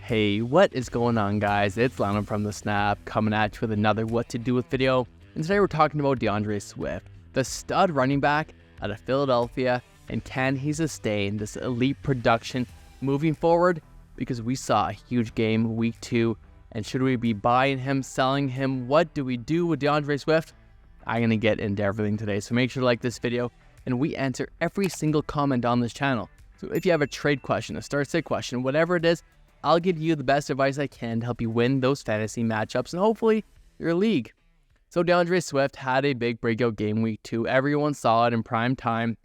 Hey, what is going on, guys? It's Lando from The Snap coming at you with another What to Do With video. And today we're talking about DeAndre Swift, the stud running back out of Philadelphia, and can he sustain this elite production moving forward? Because we saw a huge game week 2, and should we be buying him, selling him? What do we do with DeAndre Swift? I'm going to get into everything today, so make sure to like this video, and we answer every single comment on this channel. So if you have a trade question, a start sit question, whatever it is, I'll give you the best advice I can to help you win those fantasy matchups and hopefully your league. So DeAndre Swift had a big breakout game week 2. Everyone saw it in prime time.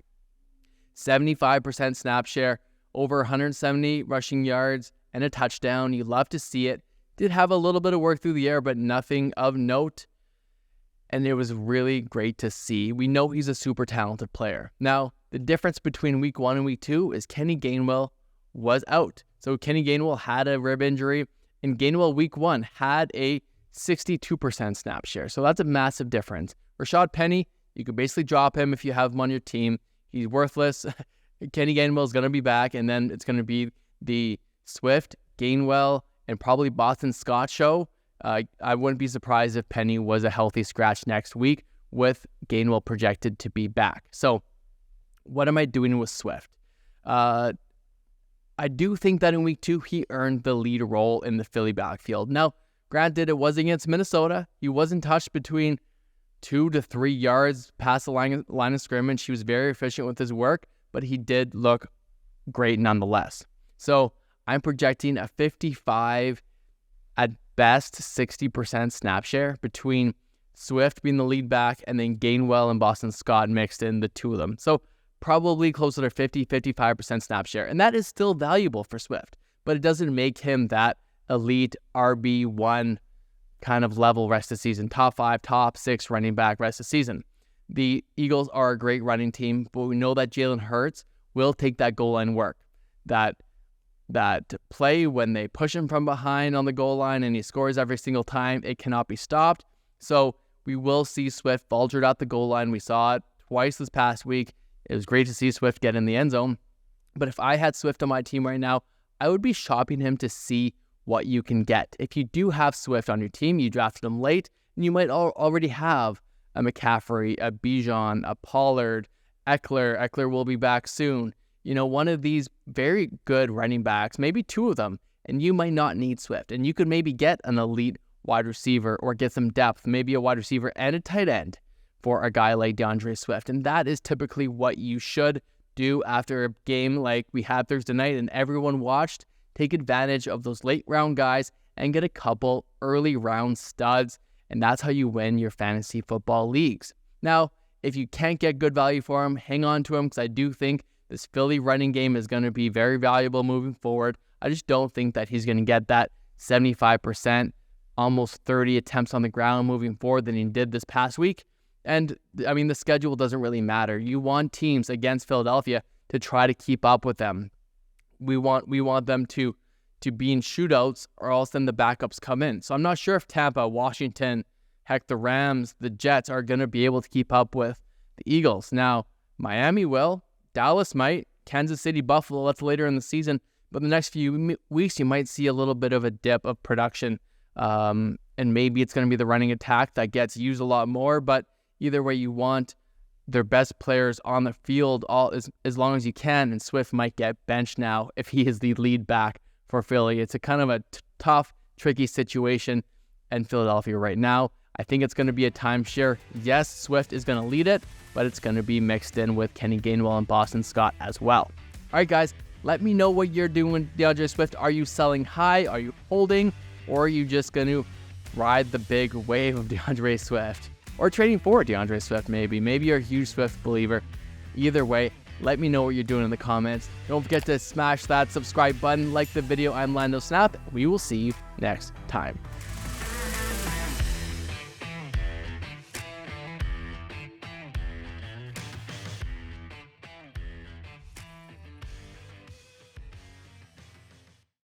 75% snap share, over 170 rushing yards, and a touchdown. You love to see it. Did have a little bit of work through the air, but nothing of note. And it was really great to see. We know he's a super talented player. Now, the difference between week 1 and week 2 is Kenny Gainwell was out. So Kenny Gainwell had a rib injury, and Gainwell week 1 had a 62% snap share. So that's a massive difference. Rashad Penny, you could basically drop him if you have him on your team. He's worthless. Kenny Gainwell is going to be back, and then it's going to be the Swift, Gainwell, and probably Boston Scott show. I wouldn't be surprised if Penny was a healthy scratch next week with Gainwell projected to be back. So what am I doing with Swift? I do think that in week 2, he earned the lead role in the Philly backfield. Now, granted, it was against Minnesota. He wasn't touched between 2 to 3 yards past the line of scrimmage. He was very efficient with his work, but he did look great nonetheless. So I'm projecting a 55, at best 60% snap share between Swift being the lead back and then Gainwell and Boston Scott mixed in, the two of them. So probably closer to 50-55% snap share. And that is still valuable for Swift, but it doesn't make him that elite RB1 kind of level rest of the season, top 5, top 6 running back rest of the season. The Eagles are a great running team, but we know that Jalen Hurts will take that goal line work. That play when they push him from behind on the goal line and he scores every single time, it cannot be stopped. So we will see Swift faltered out the goal line. We saw it twice this past week. It was great to see Swift get in the end zone. But if I had Swift on my team right now, I would be shopping him to see what you can get. If you do have Swift on your team, you drafted him late, and you might already have a McCaffrey, a Bijan, a Pollard, Eckler. Eckler will be back soon. You know, one of these very good running backs, maybe 2 of them, and you might not need Swift. And you could maybe get an elite wide receiver or get some depth, maybe a wide receiver and a tight end for a guy like DeAndre Swift. And that is typically what you should do after a game like we had Thursday night and everyone watched. Take advantage of those late round guys and get a couple early round studs. And that's how you win your fantasy football leagues. Now, if you can't get good value for him, hang on to him, because I do think this Philly running game is going to be very valuable moving forward. I just don't think that he's going to get that 75%, almost 30 attempts on the ground moving forward than he did this past week. And, I mean, the schedule doesn't really matter. You want teams against Philadelphia to try to keep up with them. We want them to be in shootouts, or else then the backups come in. So I'm not sure if Tampa, Washington, heck, the Rams, the Jets are going to be able to keep up with the Eagles. Now, Miami will. Dallas might. Kansas City, Buffalo, that's later in the season. But the next few weeks, you might see a little bit of a dip of production. And maybe it's going to be the running attack that gets used a lot more. But either way, you want their best players on the field as long as you can, and Swift might get benched now if he is the lead back for Philly. It's a kind of a tough, tricky situation in Philadelphia right now. I think it's going to be a timeshare. Yes, Swift is going to lead it, but it's going to be mixed in with Kenny Gainwell and Boston Scott as well. All right, guys, let me know what you're doing with DeAndre Swift. Are you selling high? Are you holding? Or are you just going to ride the big wave of DeAndre Swift? Or trading for DeAndre Swift, maybe. Maybe you're a huge Swift believer. Either way, let me know what you're doing in the comments. Don't forget to smash that subscribe button, like the video. I'm Lando Snap. We will see you next time.